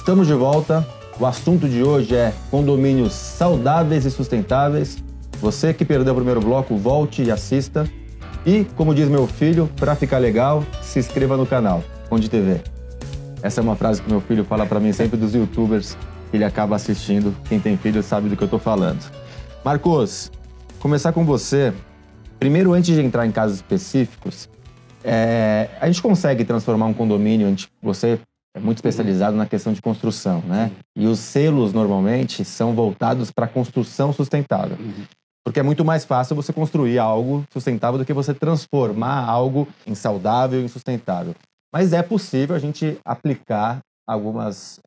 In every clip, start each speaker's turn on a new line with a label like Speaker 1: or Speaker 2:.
Speaker 1: Estamos de volta. O assunto de hoje é condomínios saudáveis e sustentáveis. Você que perdeu o primeiro bloco, volte e assista. E, como diz meu filho, para ficar legal, se inscreva no canal, Conde TV. Essa é uma frase que meu filho fala para mim sempre dos youtubers que ele acaba assistindo. Quem tem filho sabe do que eu tô falando. Marcos, começar com você. Primeiro, antes de entrar em casos específicos, a gente consegue transformar um condomínio, você é muito especializado na questão de construção, né? E os selos, normalmente, são voltados para construção sustentável. Porque é muito mais fácil você construir algo sustentável do que você transformar algo em saudável e insustentável. Mas é possível a gente aplicar alguns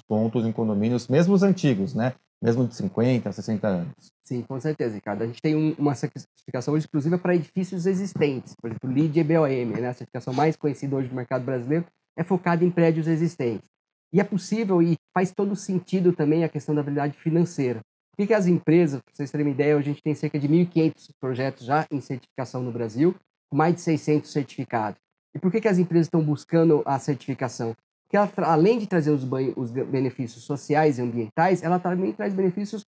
Speaker 1: pontos em condomínios, mesmo os antigos, né? Mesmo de 50, 60 anos.
Speaker 2: Sim, com certeza, Ricardo. A gente tem uma certificação hoje exclusiva para edifícios existentes. Por exemplo, o LEED EBOM, né? A certificação mais conhecida hoje do mercado brasileiro, é focada em prédios existentes. E é possível e faz todo sentido também a questão da habilidade financeira. Por que as empresas, para vocês terem uma ideia, hoje a gente tem cerca de 1.500 projetos já em certificação no Brasil, com mais de 600 certificados. E por que as empresas estão buscando a certificação? Porque ela, além de trazer os benefícios sociais e ambientais, ela também traz benefícios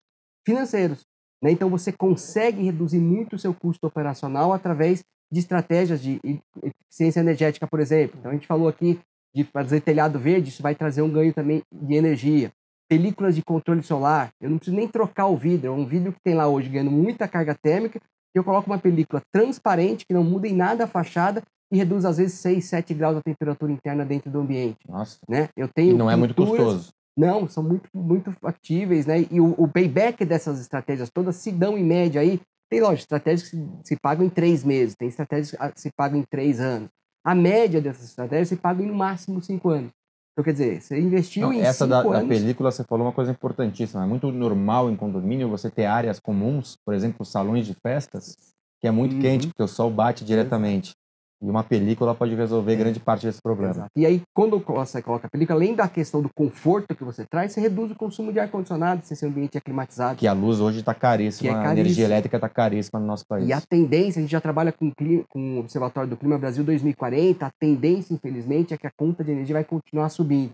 Speaker 2: financeiros, né? Então você consegue reduzir muito o seu custo operacional através de estratégias de eficiência energética, por exemplo. Então a gente falou aqui de fazer telhado verde, isso vai trazer um ganho também de energia. Películas de controle solar, eu não preciso nem trocar o vidro, é um vidro que tem lá hoje ganhando muita carga térmica, eu coloco uma película transparente que não muda em nada a fachada e reduz às vezes 6, 7 graus a temperatura interna dentro do ambiente.
Speaker 1: Nossa.
Speaker 2: Né? Eu tenho
Speaker 1: e não é muito custoso.
Speaker 2: Não, são muito factíveis, né? E o payback dessas estratégias todas se dão em média aí. Tem, lógico, estratégias que se pagam em 3 meses, tem estratégias que se pagam em 3 anos. A média dessas estratégias se pagam em no máximo 5 anos. Então, quer dizer, você investiu em 5 anos...
Speaker 1: Essa da película, você falou uma coisa importantíssima. É muito normal em condomínio você ter áreas comuns, por exemplo, salões de festas, que é muito quente, porque o sol bate diretamente. E uma película pode resolver grande parte desse problema.
Speaker 2: Exato. E aí, quando você coloca a película, além da questão do conforto que você traz, você reduz o consumo de ar-condicionado, se esse ambiente é climatizado.
Speaker 1: Que a luz hoje está caríssima, a energia elétrica está caríssima no nosso país.
Speaker 2: E a tendência, a gente já trabalha com o Observatório do Clima Brasil 2040, a tendência, infelizmente, é que a conta de energia vai continuar subindo.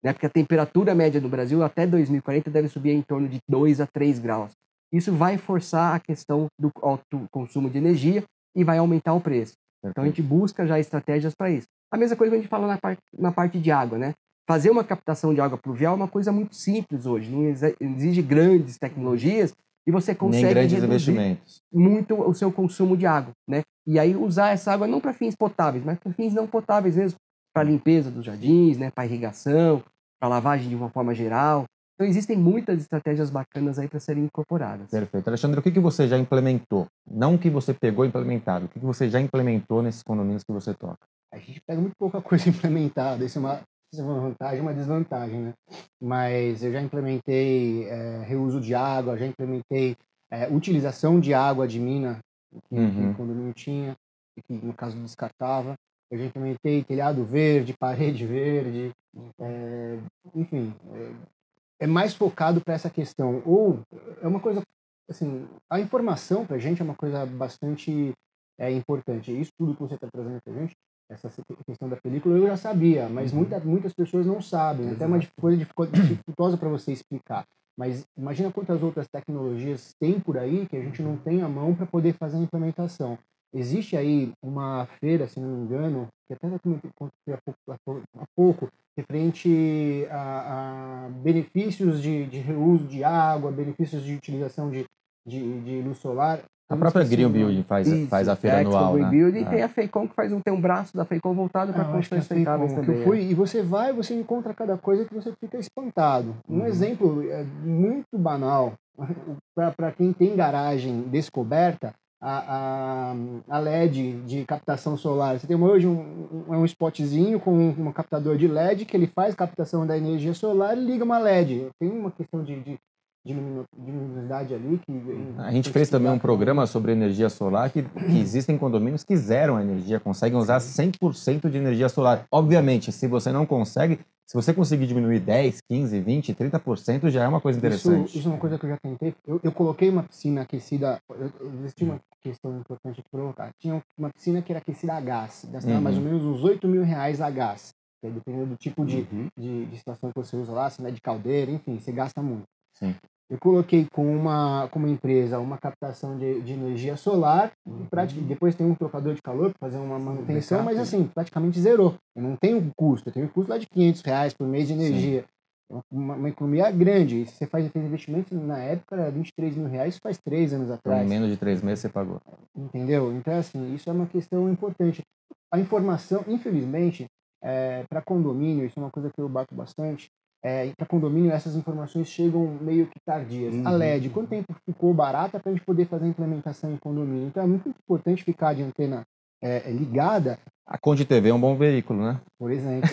Speaker 2: Né? Porque a temperatura média do Brasil até 2040 deve subir em torno de 2 a 3 graus. Isso vai forçar a questão do alto consumo de energia e vai aumentar o preço. Então a gente busca já estratégias para isso. A mesma coisa que a gente fala na parte de água, né? Fazer uma captação de água pluvial é uma coisa muito simples hoje, não exige grandes tecnologias e você consegue reduzir muito o seu consumo de água, né? E aí usar essa água não para fins potáveis, mas para fins não potáveis mesmo, para limpeza dos jardins, né? Para irrigação, para lavagem de uma forma geral. Então, existem muitas estratégias bacanas aí para serem incorporadas.
Speaker 1: Perfeito. Alexandre, o que você já implementou? Não o que você pegou implementado, o que você já implementou nesses condomínios que você toca?
Speaker 3: A gente pega muito pouca coisa implementada, isso é uma vantagem e uma desvantagem, né? Mas eu já implementei reuso de água, já implementei utilização de água de mina, que o condomínio tinha, e que no caso descartava. Eu já implementei telhado verde, parede verde, enfim... é mais focado para essa questão. Ou é uma coisa, assim, a informação para a gente é uma coisa bastante importante. Isso tudo que você está trazendo para a gente, essa questão da película, eu já sabia, mas muitas pessoas não sabem. Exato. Até uma coisa dificultosa para você explicar. Mas imagina quantas outras tecnologias tem por aí que a gente não tem à mão para poder fazer a implementação. Existe aí uma feira, se não me engano, que até eu comentei há pouco, referente a benefícios de reuso de água, benefícios de utilização de luz solar.
Speaker 1: A própria Green Building faz a feira anual,
Speaker 2: Green
Speaker 1: né?
Speaker 2: Building, e tem a FEICOM que tem um braço da FEICOM voltado para construções sustentáveis também.
Speaker 3: E você encontra cada coisa que você fica espantado. Um exemplo muito banal, para quem tem garagem descoberta, a LED de captação solar. Você tem hoje um spotzinho com um captador de LED que ele faz captação da energia solar e liga uma LED. Tem uma questão de luminosidade ali.
Speaker 1: A gente fez também um programa sobre energia solar que existem condomínios que zeram a energia, conseguem usar 100% de energia solar. Obviamente, se você não consegue, se você conseguir diminuir 10, 15, 20, 30%, já é uma coisa interessante.
Speaker 3: Isso é uma coisa que eu já tentei. Eu coloquei uma piscina aquecida. Existia uma questão importante de colocar. Tinha uma piscina que era aquecida a gás. Gastava mais ou menos uns R$8.000 a gás. porque dependendo do tipo de situação que você usa lá, se não é de caldeira, enfim, você gasta muito.
Speaker 1: Sim.
Speaker 3: Eu coloquei com uma empresa uma captação de energia solar e depois tem um trocador de calor para fazer uma manutenção, mas assim, praticamente zerou. Eu não tenho custo, eu tenho um custo lá de R$ 500 por mês de energia. É uma economia grande. E se você fez investimento na época, era R$ 23.000, isso faz 3 anos atrás.
Speaker 1: Em menos de 3 meses você pagou.
Speaker 3: Entendeu? Então, assim, isso é uma questão importante. A informação, infelizmente, para condomínio, isso é uma coisa que eu bato bastante, para condomínio essas informações chegam meio que tardias. A LED, quanto tempo ficou barata para a gente poder fazer a implementação em condomínio? Então é muito importante ficar de antena ligada.
Speaker 1: A Conde TV é um bom veículo, né?
Speaker 3: Por exemplo.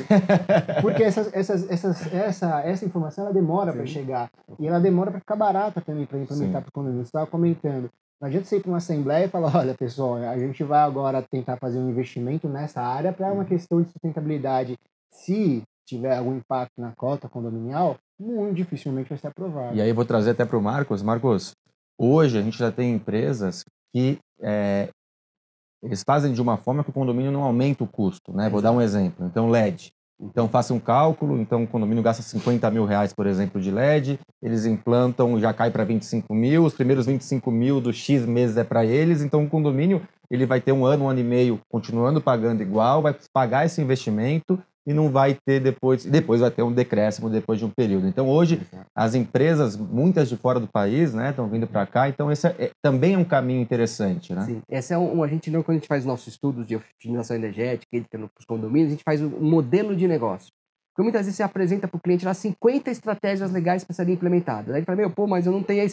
Speaker 3: Porque essa informação ela demora para chegar. E ela demora para ficar barata também para implementar para o condomínio. Você estava comentando. Não adianta você ir para uma assembleia e falar, olha, pessoal, a gente vai agora tentar fazer um investimento nessa área para uma questão de sustentabilidade. Se tiver algum impacto na cota condominial, muito dificilmente vai ser aprovado.
Speaker 1: E aí eu vou trazer até para o Marcos. Marcos, hoje a gente já tem empresas que eles fazem de uma forma que o condomínio não aumenta o custo, né? Vou dar um exemplo. Então, LED. Então, faça um cálculo. Então, o condomínio gasta R$ 50.000, por exemplo, de LED. Eles implantam, já cai para 25 mil. Os primeiros 25 mil dos X meses é para eles. Então, o condomínio ele vai ter um ano e meio continuando pagando igual, vai pagar esse investimento e não vai ter depois vai ter um decréscimo depois de um período. Então, hoje, as empresas, muitas de fora do país, né, estão vindo para cá. Então, esse também é um caminho interessante, né?
Speaker 2: Sim, esse é quando a gente faz nossos estudos de otimização energética para os condomínios, a gente faz um modelo de negócio. Porque muitas vezes você apresenta para o cliente lá 50 estratégias legais para serem implementadas. Aí ele fala, mas eu não tenho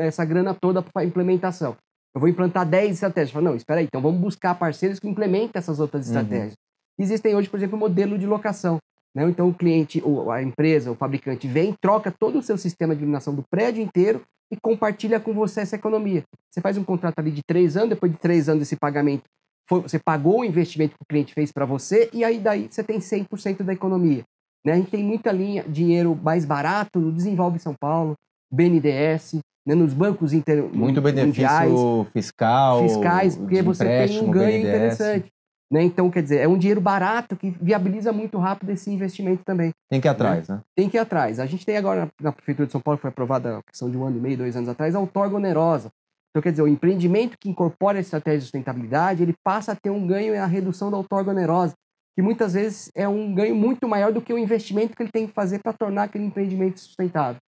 Speaker 2: essa grana toda para implementação. Eu vou implantar 10 estratégias. Fala, não, espera aí, então vamos buscar parceiros que implementem essas outras estratégias. Existem hoje, por exemplo, modelo de locação. Né? Então, o cliente, a empresa, o fabricante vem, troca todo o seu sistema de iluminação do prédio inteiro e compartilha com você essa economia. Você faz um contrato ali de 3 anos, depois de 3 anos desse pagamento, você pagou o investimento que o cliente fez para você e aí daí você tem 100% da economia. Né? A gente tem muita dinheiro mais barato no Desenvolve São Paulo, BNDES, né? Nos bancos
Speaker 1: muito benefício
Speaker 2: fiscais, porque você tem um ganho
Speaker 1: BNDES.
Speaker 2: Interessante. Né? Então, quer dizer, é um dinheiro barato que viabiliza muito rápido esse investimento também.
Speaker 1: Tem que ir atrás, né?
Speaker 2: Tem que ir atrás. A gente tem agora, na Prefeitura de São Paulo, foi aprovada a questão de 1 ano e meio, 2 anos atrás, a outorga onerosa. Então, quer dizer, o empreendimento que incorpora a estratégia de sustentabilidade, ele passa a ter um ganho na redução da outorga onerosa, que muitas vezes é um ganho muito maior do que o investimento que ele tem que fazer para tornar aquele empreendimento sustentável.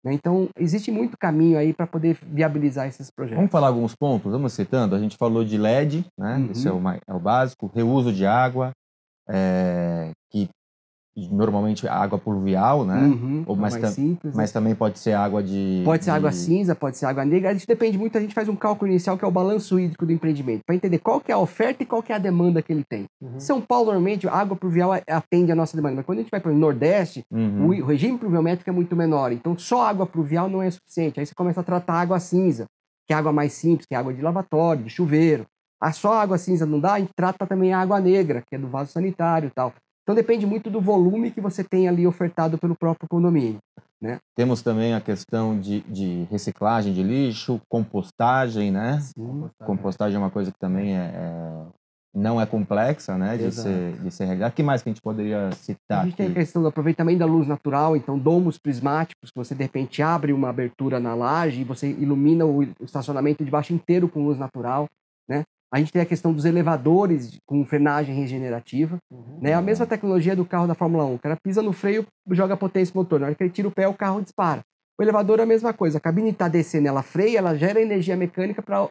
Speaker 2: Então, existe muito caminho aí para poder viabilizar esses projetos.
Speaker 1: Vamos falar alguns pontos? Vamos citando. A gente falou de LED, né? Isso é o básico. Reuso de água, que normalmente é água pluvial, né?
Speaker 2: Ou mais simples,
Speaker 1: mas também pode ser água de...
Speaker 2: Pode ser água cinza, pode ser água negra. A gente depende muito, a gente faz um cálculo inicial que é o balanço hídrico do empreendimento, para entender qual que é a oferta e qual que é a demanda que ele tem. São Paulo, normalmente, a água pluvial atende a nossa demanda, mas quando a gente vai para o Nordeste, o regime pluviométrico é muito menor, então só água pluvial não é suficiente. Aí você começa a tratar água cinza, que é água mais simples, que é água de lavatório, de chuveiro. Só água cinza não dá, a gente trata também a água negra, que é do vaso sanitário e tal. Então depende muito do volume que você tem ali ofertado pelo próprio condomínio. Né?
Speaker 1: Temos também a questão de reciclagem de lixo, compostagem, né? Compostagem é uma coisa que também não é complexa, né? De ser realidade. O que mais que a gente poderia citar?
Speaker 2: A gente tem a questão do aproveitamento da luz natural, então domos prismáticos, que você de repente abre uma abertura na laje e você ilumina o estacionamento de baixo inteiro com luz natural, né? A gente tem a questão dos elevadores com frenagem regenerativa, né? A mesma tecnologia do carro da Fórmula 1. O cara pisa no freio, joga potência no motor. Na hora que ele tira o pé, o carro dispara. O elevador é a mesma coisa. A cabine está descendo, ela freia, ela gera energia mecânica para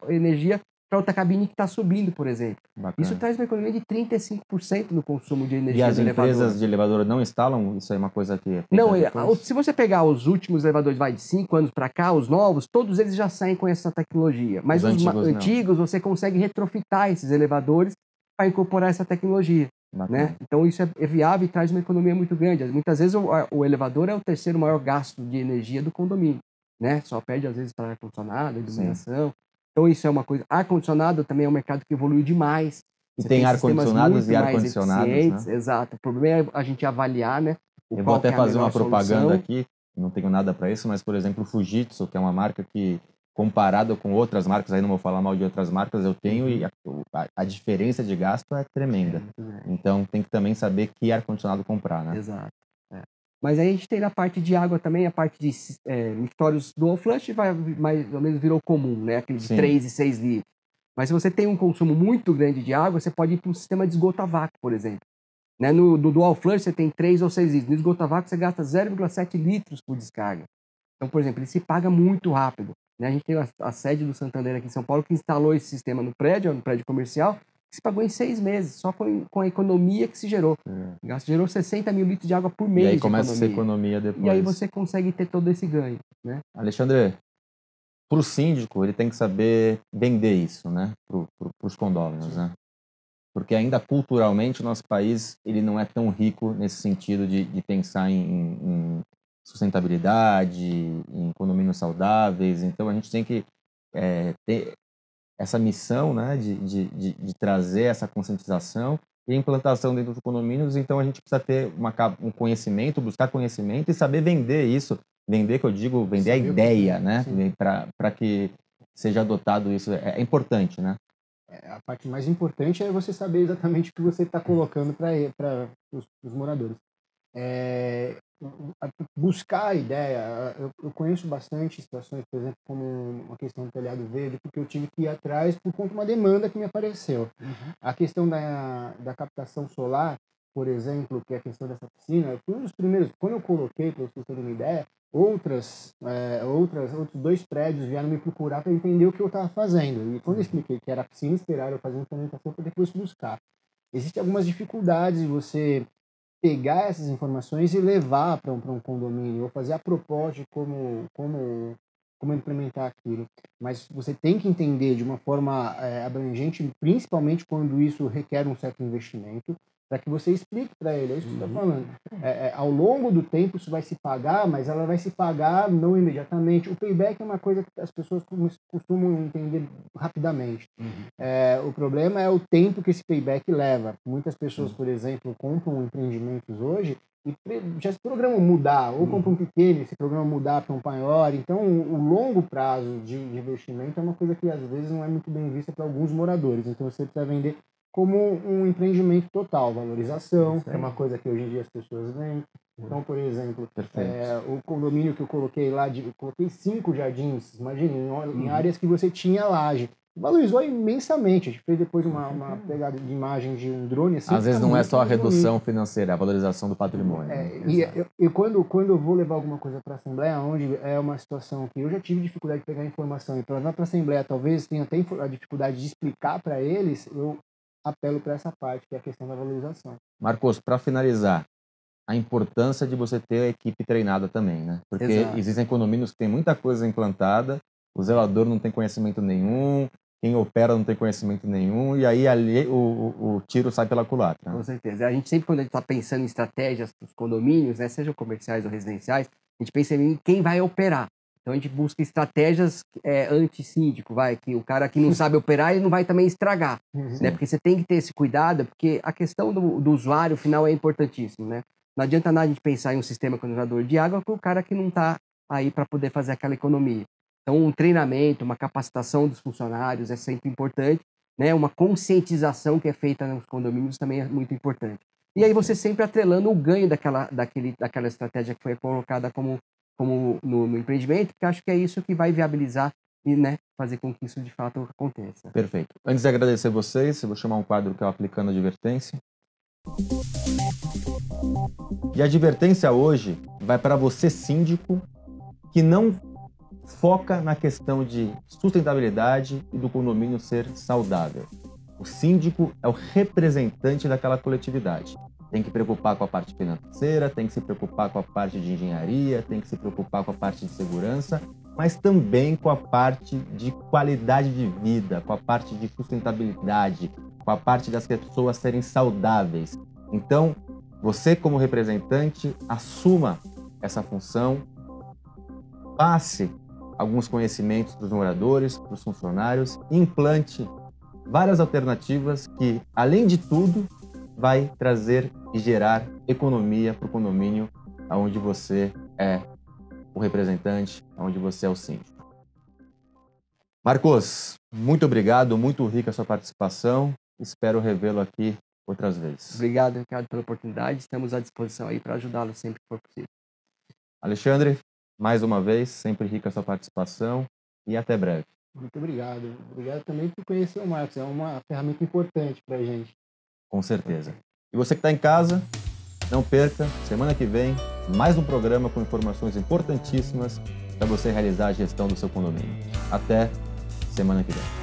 Speaker 2: outra cabine que está subindo, por exemplo.
Speaker 1: Bacana.
Speaker 2: Isso traz uma economia de 35% no consumo de energia.
Speaker 1: E as empresas de elevador não instalam? Isso é uma coisa que...
Speaker 2: Não, se você pegar os últimos elevadores de 5 anos para cá, os novos, todos eles já saem com essa tecnologia. Mas os antigos você consegue retrofitar esses elevadores para incorporar essa tecnologia. Né? Então isso é viável e traz uma economia muito grande. Muitas vezes o elevador é o terceiro maior gasto de energia do condomínio. Né? Só perde às vezes para ar-condicionado, iluminação. Então isso é uma coisa. Ar-condicionado também é um mercado que evoluiu demais.
Speaker 1: E tem ar-condicionados e ar-condicionados, né?
Speaker 2: Exato. O problema é a gente avaliar, né?
Speaker 1: Eu vou até fazer uma propaganda aqui, não tenho nada para isso, mas, por exemplo, o Fujitsu, que é uma marca que comparado com outras marcas, aí não vou falar mal de outras marcas, eu tenho e a diferença de gasto é tremenda. Então tem que também saber que ar-condicionado comprar, né?
Speaker 2: Exato. Mas aí a gente tem na parte de água também, a parte de mictórios dual flush vai mais ou menos virou comum, né? Aquele de
Speaker 1: Sim.
Speaker 2: 3 e 6 litros. Mas se você tem um consumo muito grande de água, você pode ir para um sistema de esgoto a vácuo, por exemplo. Né? No dual flush você tem 3 ou 6 litros. No esgoto a vácuo você gasta 0,7 litros por descarga. Então, por exemplo, ele se paga muito rápido. Né? A gente tem a sede do Santander aqui em São Paulo que instalou esse sistema no prédio comercial, que se pagou em 6 meses, só com a economia que se gerou. Gerou 60 mil litros de água por mês.
Speaker 1: E aí começa essa economia depois.
Speaker 2: E aí você consegue ter todo esse ganho. Né?
Speaker 1: Alexandre, para o síndico, ele tem que saber vender isso, né? Para os condôminos, né? Porque ainda culturalmente o nosso país ele não é tão rico nesse sentido de pensar em sustentabilidade, em condomínios saudáveis. Então a gente tem que ter essa missão, né, de trazer essa conscientização e implantação dentro dos condomínios. Então a gente precisa ter um conhecimento, buscar conhecimento e saber vender isso. Vender, que eu digo, vender a ideia, né? Para que seja adotado isso. É importante, né?
Speaker 3: A parte mais importante é você saber exatamente o que você está colocando para os moradores. Buscar a ideia, eu conheço bastante situações, por exemplo, como uma questão do telhado verde, porque eu tive que ir atrás por conta de uma demanda que me apareceu. A questão da captação solar, por exemplo, que é a questão dessa piscina, foi um dos primeiros, quando eu coloquei, para vocês terem uma ideia, outros 2 prédios vieram me procurar para entender o que eu estava fazendo. E quando eu expliquei que era piscina, esperaram eu fazer uma implementação para depois buscar. Existem algumas dificuldades de você pegar essas informações e levar para um condomínio, ou fazer a proposta de como implementar aquilo. Mas você tem que entender de uma forma abrangente, principalmente quando isso requer um certo investimento, para que você explique para ele, é isso que você está falando. Ao longo do tempo isso vai se pagar, mas ela vai se pagar não imediatamente. O payback é uma coisa que as pessoas costumam entender rapidamente. O problema é o tempo que esse payback leva. Muitas pessoas, por exemplo, compram empreendimentos hoje e já se programam mudar, ou compram um pequeno e se programam mudar para um maior. Então, o longo prazo de investimento é uma coisa que às vezes não é muito bem vista para alguns moradores. Então, você precisa vender como um empreendimento total, valorização, que é uma coisa que hoje em dia as pessoas veem. Então, por exemplo, o condomínio que eu coloquei lá, eu coloquei 5 jardins, imagine, em áreas que você tinha laje. Valorizou imensamente. A gente fez depois uma pegada de imagem de um drone. Assim,
Speaker 1: às vezes não é só a redução financeira, a valorização do patrimônio.
Speaker 3: E quando eu vou levar alguma coisa para a Assembleia, onde é uma situação que eu já tive dificuldade de pegar informação, e para levar para a Assembleia, talvez tenha até a dificuldade de explicar para eles, eu apelo para essa parte, que é a questão da valorização.
Speaker 1: Marcos, para finalizar, a importância de você ter a equipe treinada também, né? Porque existem condomínios que tem muita coisa implantada, o zelador não tem conhecimento nenhum, quem opera não tem conhecimento nenhum, e aí ali o tiro sai pela culatra.
Speaker 2: Com certeza. A gente sempre, quando a gente está pensando em estratégias para os condomínios, né, sejam comerciais ou residenciais, a gente pensa em quem vai operar. Então a gente busca estratégias anti-síndico, que o cara que não sabe operar, ele não vai também estragar, né? Porque você tem que ter esse cuidado, porque a questão do usuário final é importantíssimo, né? Não adianta nada a gente pensar em um sistema economizador de água com o cara que não está aí para poder fazer aquela economia. Então um treinamento, uma capacitação dos funcionários é sempre importante, né? Uma conscientização que é feita nos condomínios também é muito importante. E aí você sempre atrelando o ganho daquela estratégia que foi colocada como no empreendimento, porque acho que é isso que vai viabilizar e, né, fazer com que isso de fato aconteça.
Speaker 1: Perfeito. Antes de agradecer vocês, eu vou chamar um quadro que é o Aplicando Advertência. E a advertência hoje vai para você, síndico, que não foca na questão de sustentabilidade e do condomínio ser saudável. O síndico é o representante daquela coletividade. Tem que preocupar com a parte financeira, tem que se preocupar com a parte de engenharia, tem que se preocupar com a parte de segurança, mas também com a parte de qualidade de vida, com a parte de sustentabilidade, com a parte das pessoas serem saudáveis. Então, você como representante, assuma essa função, passe alguns conhecimentos para os moradores, para os funcionários, e implante várias alternativas que, além de tudo, vai trazer e gerar economia para o condomínio onde você é o representante, onde você é o síndico. Marcos, muito obrigado, muito rica a sua participação. Espero revê-lo aqui outras vezes.
Speaker 2: Obrigado, Ricardo, pela oportunidade. Estamos à disposição aí para ajudá-lo sempre que for possível.
Speaker 1: Alexandre, mais uma vez, sempre rica a sua participação e até breve.
Speaker 3: Muito obrigado. Obrigado também por conhecer o Marcos. É uma ferramenta importante para a gente.
Speaker 1: Com certeza. E você que está em casa, não perca, semana que vem, mais um programa com informações importantíssimas para você realizar a gestão do seu condomínio. Até semana que vem.